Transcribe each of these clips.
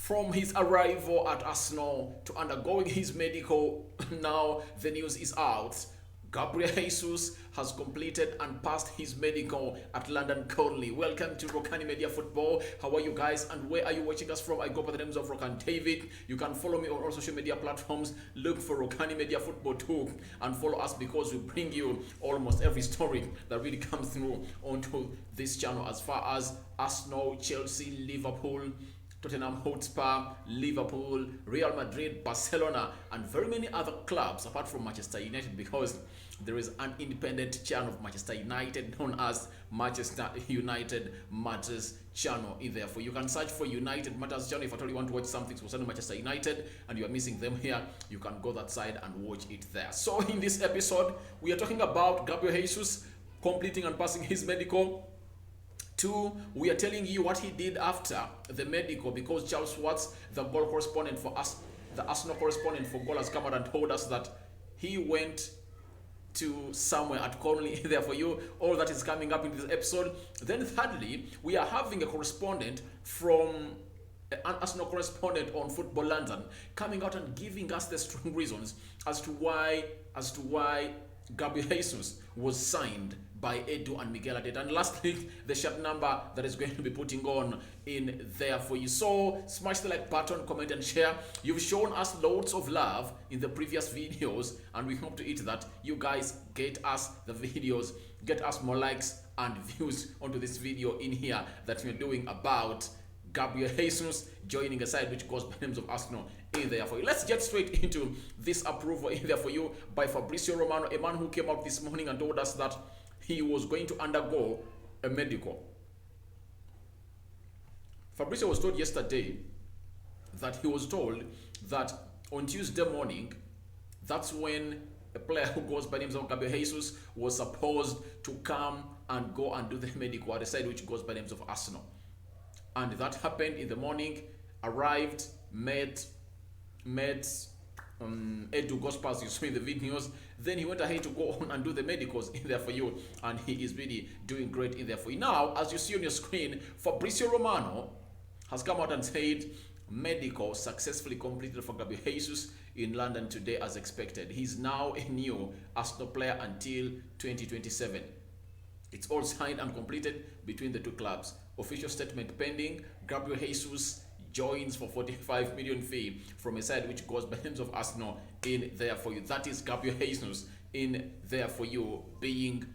From his arrival at Arsenal to undergoing his medical, now the news is out. Gabriel Jesus has completed and passed his medical at London Conley. Welcome to Rokani Media Football. How are you guys and where are you watching us from? I go by the names of Rokani David. You can follow me on all social media platforms. Look for Rokani Media Football too and follow us because we bring you almost every story that really comes through onto this channel as far as Arsenal, Chelsea, Liverpool, Tottenham Hotspur, Liverpool, Real Madrid, Barcelona, and very many other clubs apart from Manchester United, because there is an independent channel of Manchester United known as Manchester United Matters channel in there. For you can search for United Matters channel if at all you want to watch something concerning Manchester United and you are missing them here. You can go that side and watch it there. So in this episode, we are talking about Gabriel Jesus completing and passing his medical. Two, we are telling you what he did after the medical, because Charles Watts, the goal correspondent for us, the Arsenal correspondent for goal, has come out and told us that he went to somewhere at Conley there. For you, all that is coming up in this episode. Then thirdly, we are having a correspondent from an Arsenal correspondent on Football London coming out and giving us the strong reasons as to why Gabriel Jesus was signed by Edu and Miguel Arteta. And lastly, the shirt number that is going to be putting on in there for you. So smash the like button, comment and share. You've shown us loads of love in the previous videos and we hope to eat that. You guys get us the videos, get us more likes and views onto this video in here that we're doing about Gabriel Jesus joining a side which goes by names of Arsenal in there for you. Let's get straight into this approval in there for you by Fabrizio Romano, a man who came out this morning and told us that he was going to undergo a medical. Fabrizio was told yesterday that he was told that on Tuesday morning, that's when a player who goes by the name of Gabriel Jesus was supposed to come and go and do the medical at the side which goes by the names of Arsenal. And that happened in the morning, arrived, met Edu Gospers, you saw in the videos. Then he went ahead to go on and do the medicals in there for you, and he is really doing great in there for you. Now, as you see on your screen, Fabrizio Romano has come out and said medical successfully completed for Gabriel Jesus in London today as expected. He's now a new Arsenal player until 2027. It's all signed and completed between the two clubs. Official statement pending. Gabriel Jesus joins for 45 million fee from a side which goes by names of Arsenal in there for you. That is Gabriel Jesus in there for you, being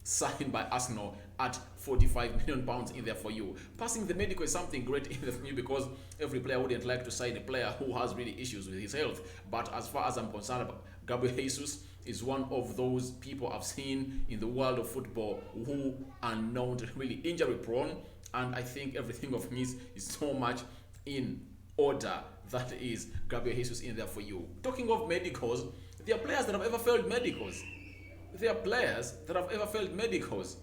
signed by Arsenal at 45 million pounds in there for you. Passing the medical is something great in there for you, because every player wouldn't like to sign a player who has really issues with his health. But as far as I'm concerned, Gabriel Jesus is one of those people I've seen in the world of football who are known to really injury prone, and I think everything of his is so much in order. That is Gabriel Jesus in there for you. Talking of medicals, there are players that have ever failed medicals. There are players that have ever failed medicals.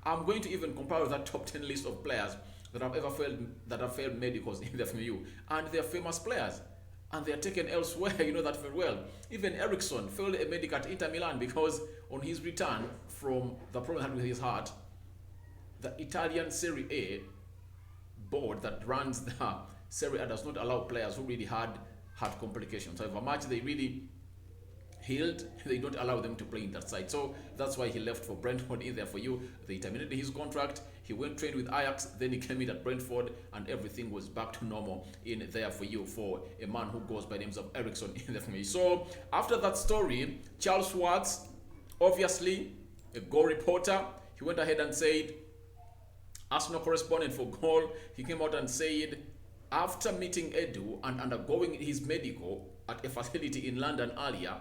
I'm going to even compare that top 10 list of players that have ever failed medicals in there for you, and they're famous players. And they are taken elsewhere, you know that very well. Even Ericsson failed a medical at Inter Milan because on his return from the problem he had with his heart, the Italian Serie A board that runs the Serie A does not allow players who really had heart complications. However much they really healed, they don't allow them to play in that side. So that's why he left for Brentford in there for you. They terminated his contract. He went trained with Ajax, then he came in at Brentford, and everything was back to normal in there for you for a man who goes by names of Ericsson in there for me. So after that story, Charles Watts, obviously a goal reporter, he went ahead and said, Arsenal correspondent for goal, he came out and said, after meeting Edu and undergoing his medical at a facility in London earlier,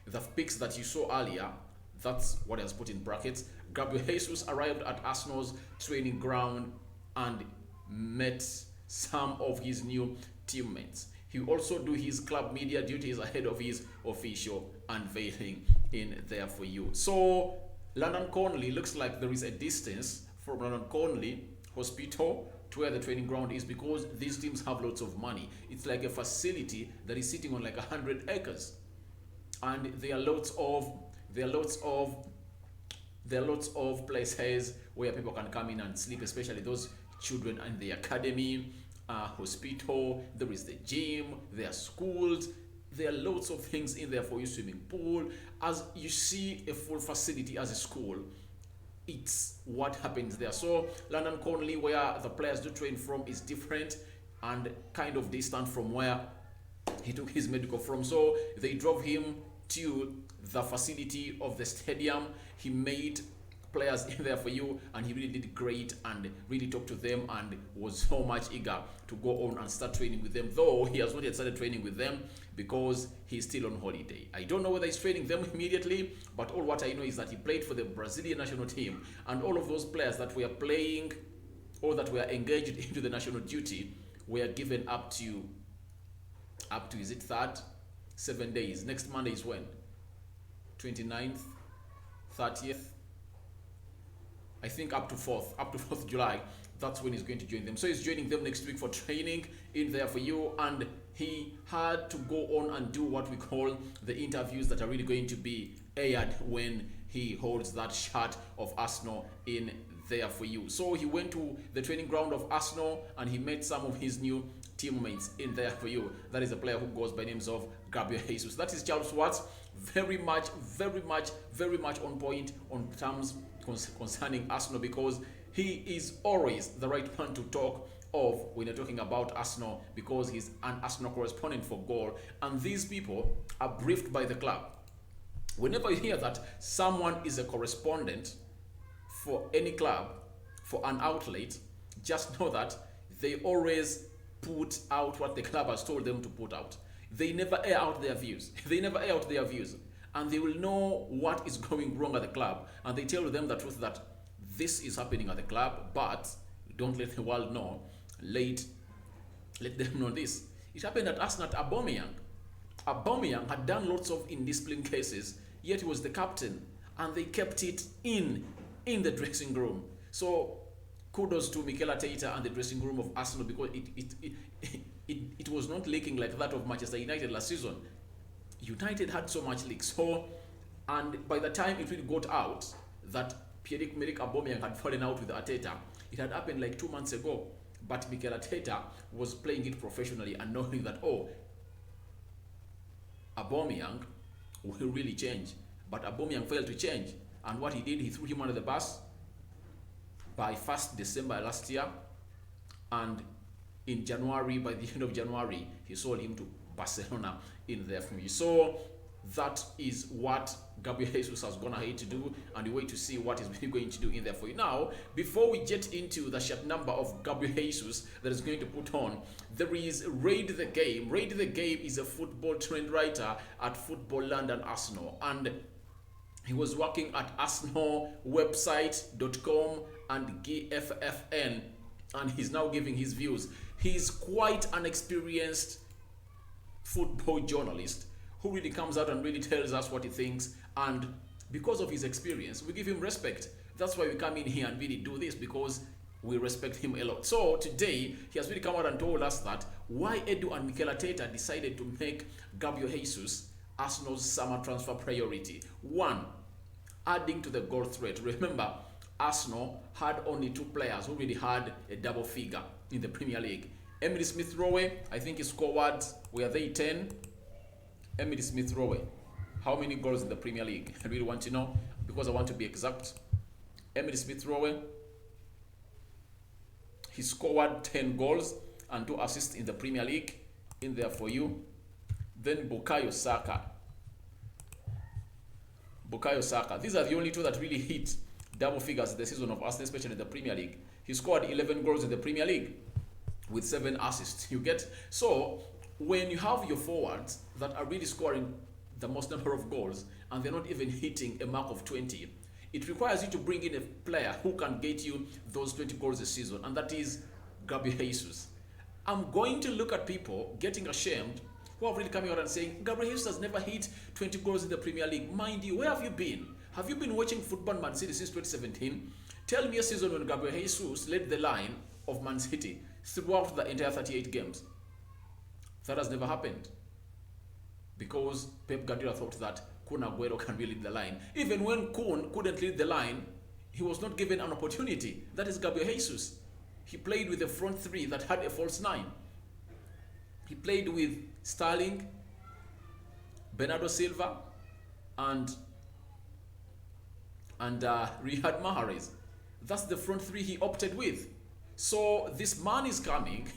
the pics that you saw earlier, that's what he has put in brackets, Gabriel Jesus arrived at Arsenal's training ground and met some of his new teammates. He will also do his club media duties ahead of his official unveiling in there for you. So London Conley looks like there is a distance from London Conley Hospital to where the training ground is, because these teams have lots of money. It's like a facility that is sitting on like 100 acres. And there are lots of places where people can come in and sleep, especially those children in the academy hospital, there is the gym, there are schools, there are lots of things in there for you, swimming pool. As you see a full facility as a school, it's what happens there. So London Conley, where the players do train from, is different and kind of distant from where he took his medical from. So they drove him to the facility of the stadium. He made players in there for you, and he really did great and really talked to them and was so much eager to go on and start training with them, though he has not yet started training with them because he's still on holiday. I don't know whether he's training them immediately, but all what I know is that he played for the Brazilian national team, and all of those players that were playing or that were engaged into the national duty were given up to is it 7 days. Next Monday is when? 29th, 30th, I think up to 4th July. That's when he's going to join them. So he's joining them next week for training in there for you, and he had to go on and do what we call the interviews that are really going to be aired when he holds that shirt of Arsenal in there for you. So he went to the training ground of Arsenal and he met some of his new teammates in there for you. That is a player who goes by names of Gabriel Jesus. That is Charles Watts. Very much on point on terms concerning Arsenal, because he is always the right one to talk of when you're talking about Arsenal, because he's an Arsenal correspondent for Goal, and these people are briefed by the club. Whenever you hear that someone is a correspondent for any club, for an outlet, just know that they always put out what the club has told them to put out. They never air out their views. And they will know what is going wrong at the club, and they tell them the truth that this is happening at the club, but don't let the world know. Let them know this. It happened at Arsenal at Aubameyang. Aubameyang had done lots of indiscipline cases, yet he was the captain, and they kept it in the dressing room. So kudos to Mikel Arteta and the dressing room of Arsenal, because it was not leaking like that of Manchester United last season. United had so much leak. So, and by the time it really got out that Pierre-Emerick Aubameyang had fallen out with Arteta, it had happened like 2 months ago. But Mikel Arteta was playing it professionally and knowing that, Aubameyang will really change. But Aubameyang failed to change. And what he did, he threw him under the bus by 1st December last year. And in January, by the end of January, he sold him to Barcelona in there for me. So that is what Gabriel Jesus has gone ahead to do, and we wait to see what he's really going to do in there for you. Now, before we get into the shirt number of Gabriel Jesus that is going to put on, there is Raid the Game. Raid the Game is a football trend writer at Football London Arsenal, and he was working at arsenalwebsite.com and GFFN, and he's now giving his views. He's quite an experienced football journalist who really comes out and really tells us what he thinks, and because of his experience we give him respect. That's why we come in here and really do this, because we respect him a lot. So today he has really come out and told us that why Edu and Mikel Arteta decided to make Gabriel Jesus Arsenal's summer transfer priority. One, adding to the goal threat. Remember, Arsenal had only 2 players who really had a double figure in the Premier League. Emily Smith-Rowe, I think he scored, were they 10? Emily Smith-Rowe, how many goals in the Premier League? I really want to know, because I want to be exact. Emily Smith-Rowe, he scored 10 goals and 2 assists in the Premier League, in there for you. Then Bukayo Saka. These are the only 2 that really hit double figures this season of Arsenal, especially in the Premier League. He scored 11 goals in the Premier League with 7 assists. You get? So when you have your forwards that are really scoring the most number of goals and they're not even hitting a mark of 20, it requires you to bring in a player who can get you those 20 goals a season, and that is Gabriel Jesus. I'm going to look at people getting ashamed who are really coming out and saying Gabriel Jesus has never hit 20 goals in the Premier League. Mind you, where have you been? Have you been watching football Man City since 2017? Tell me a season when Gabriel Jesus led the line of Man City throughout the entire 38 games. That has never happened, because Pep Guardiola thought that Kun Aguero can really lead the line. Even when Kun couldn't lead the line, he was not given an opportunity. That is Gabriel Jesus. he played with a front three that had a false nine. He played with Sterling, Bernardo Silva, and Riyad Mahrez. That's the front three he opted with. So this man is coming.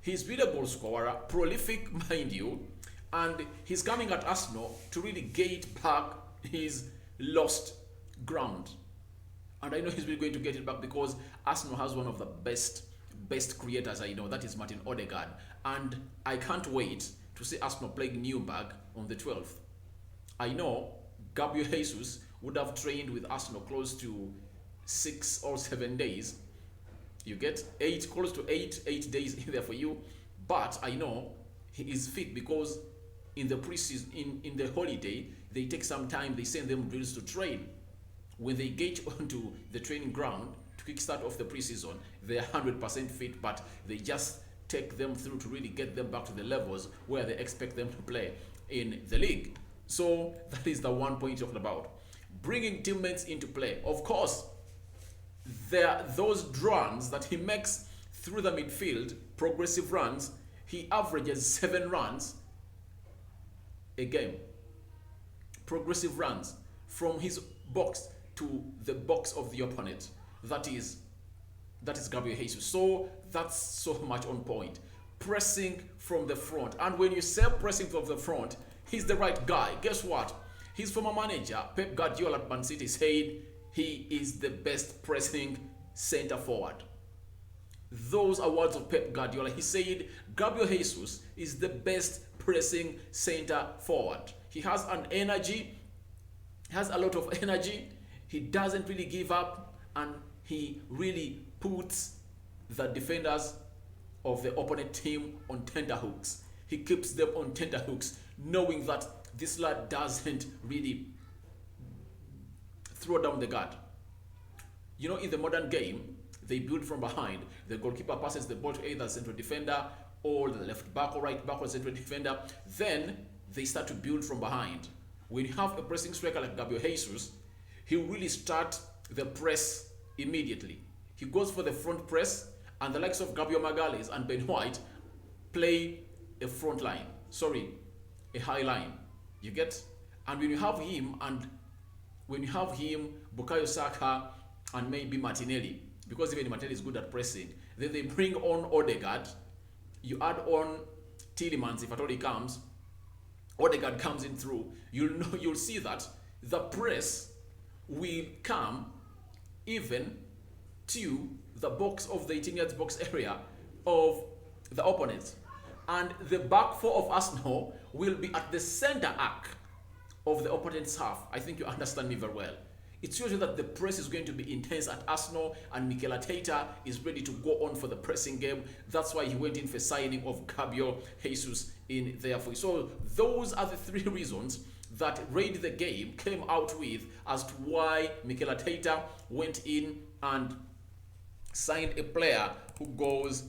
He's been a goal scorer, prolific, mind you, and he's coming at Arsenal to really gate back his lost ground. And I know he's really going to get it back because Arsenal has one of the best creators I know. That is Martin Odegaard. And I can't wait to see Arsenal playing Nuremberg on the 12th. I know Gabriel Jesus would have trained with Arsenal close to 6 or 7 days. You get close to 8 days in there for you. But I know he is fit because in the preseason, in the holiday, they take some time, they send them drills to train. When they get onto the training ground to kickstart off the preseason, they are 100% fit, but they just take them through to really get them back to the levels where they expect them to play in the league. So that is the one point you're talking about. Bringing teammates into play. Of course, there are those runs that he makes through the midfield, progressive runs. He averages 7 runs a game. Progressive runs from his box to the box of the opponent. That is Gabriel Jesus. So that's so much on point. Pressing from the front. And when you say pressing from the front, he's the right guy. Guess what? His former manager, Pep Guardiola at Man City, said he is the best pressing center forward. Those are words of Pep Guardiola. He said Gabriel Jesus is the best pressing center forward. He has an energy, has a lot of energy. He doesn't really give up, and he really puts the defenders of the opponent team on tenterhooks. He keeps them on tenterhooks, knowing that this lad doesn't really throw down the guard. You know, in the modern game, they build from behind. The goalkeeper passes the ball to either the central defender or the left back or right back or central defender. Then they start to build from behind. When you have a pressing striker like Gabriel Jesus, he will really start the press immediately. He goes for the front press, and the likes of Gabriel Magalhaes and Ben White play a front line. A high line. You get? And when you have him, Bukayo Saka, and maybe Martinelli, because even Martinelli is good at pressing, then they bring on Odegaard. You add on Tielemans if at all he comes. Odegaard comes in through. You'll see that the press will come even to the box of the 18 yards box area of the opponent. And the back four of Arsenal will be at the center arc of the opponent's half. I think you understand me very well. It shows you that the press is going to be intense at Arsenal, and Mikel Arteta is ready to go on for the pressing game. That's why he went in for signing of Gabriel Jesus in there for you. So those are the 3 reasons that Raid the Game came out with as to why Mikel Arteta went in and signed a player who goes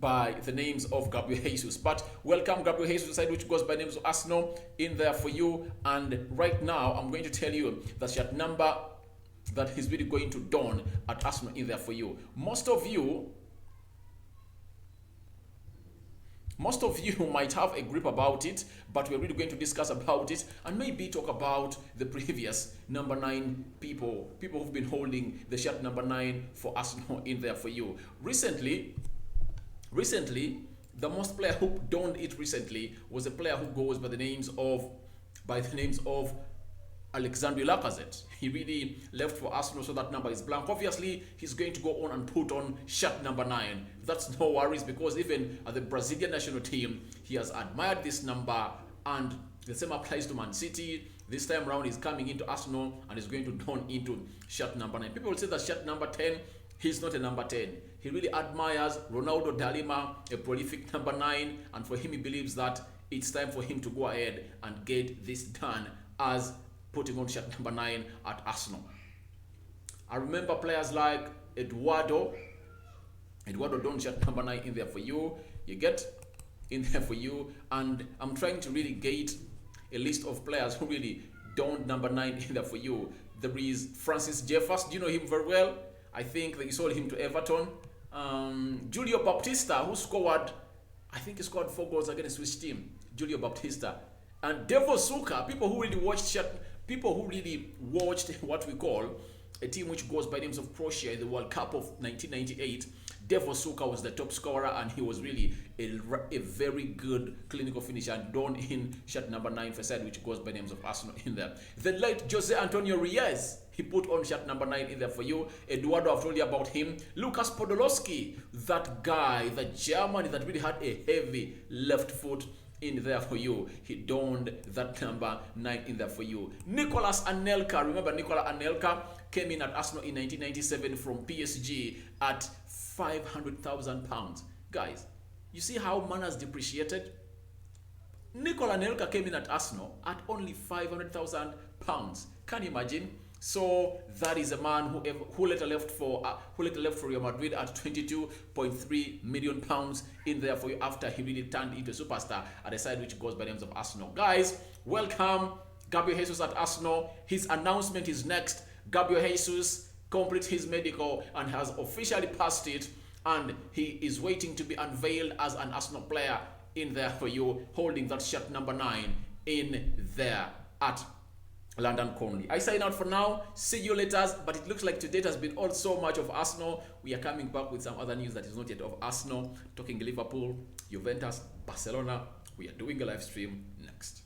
by the names of Gabriel Jesus. But welcome Gabriel Jesus side, which goes by names of Arsenal in there for you. And right now I'm going to tell you the shirt number that he's really going to don at Arsenal in there for you. Most of you might have a grip about it, but we're really going to discuss about it and maybe talk about the previous number 9 people who've been holding the shirt number 9 for Arsenal in there for you. Recently, the most player who donned it recently was a player who goes by the names of Alexandre Lacazette. He really left for Arsenal, so that number is blank. Obviously, he's going to go on and put on shirt number 9. That's no worries, because even at the Brazilian national team, he has admired this number, and the same applies to Man City. This time around, he's coming into Arsenal and is going to don into shirt number 9. People will say that shirt number 10, he's not a number 10. He really admires Ronaldo de Lima, a prolific number 9, and for him, he believes that it's time for him to go ahead and get this done as putting on shirt number 9 at Arsenal. I remember players like Eduardo donned shirt number 9 in there for you. You get in there for you, and I'm trying to really get a list of players who really donned number 9 in there for you. There is Francis Jeffers. Do you know him very well? I think that you sold him to Everton. Julio Baptista, who scored, I think he scored 4 goals against which team? Julio Baptista. And Devo Suka, people who really watched what we call a team which goes by names of Croatia in the World Cup of 1998. Devo Suka was the top scorer, and he was really a very good clinical finisher, and done in shirt number 9 for side, which goes by names of Arsenal in there. The late Jose Antonio Reyes, he put on shirt number 9 in there for you. Eduardo, I've told you about him. Lucas Podolski, that guy, the German that really had a heavy left foot in there for you. He donned that number 9 in there for you. Nicolas Anelka, remember Nicolas Anelka came in at Arsenal in 1997 from PSG at £500,000. Guys, you see how man has depreciated? Nicolas Anelka came in at Arsenal at only £500,000. Can you imagine? So that is a man who later left for Real Madrid at £22.3 million in there for you, after he really turned into a superstar at a side which goes by names of Arsenal. Guys, welcome Gabriel Jesus at Arsenal. His announcement is next. Gabriel Jesus completes his medical and has officially passed it, and he is waiting to be unveiled as an Arsenal player in there for you, holding that shirt number 9 in there at London Conley. I sign out for now. See you later. But it looks like today has been all so much of Arsenal. We are coming back with some other news that is not yet of Arsenal. Talking Liverpool, Juventus, Barcelona. We are doing a live stream next.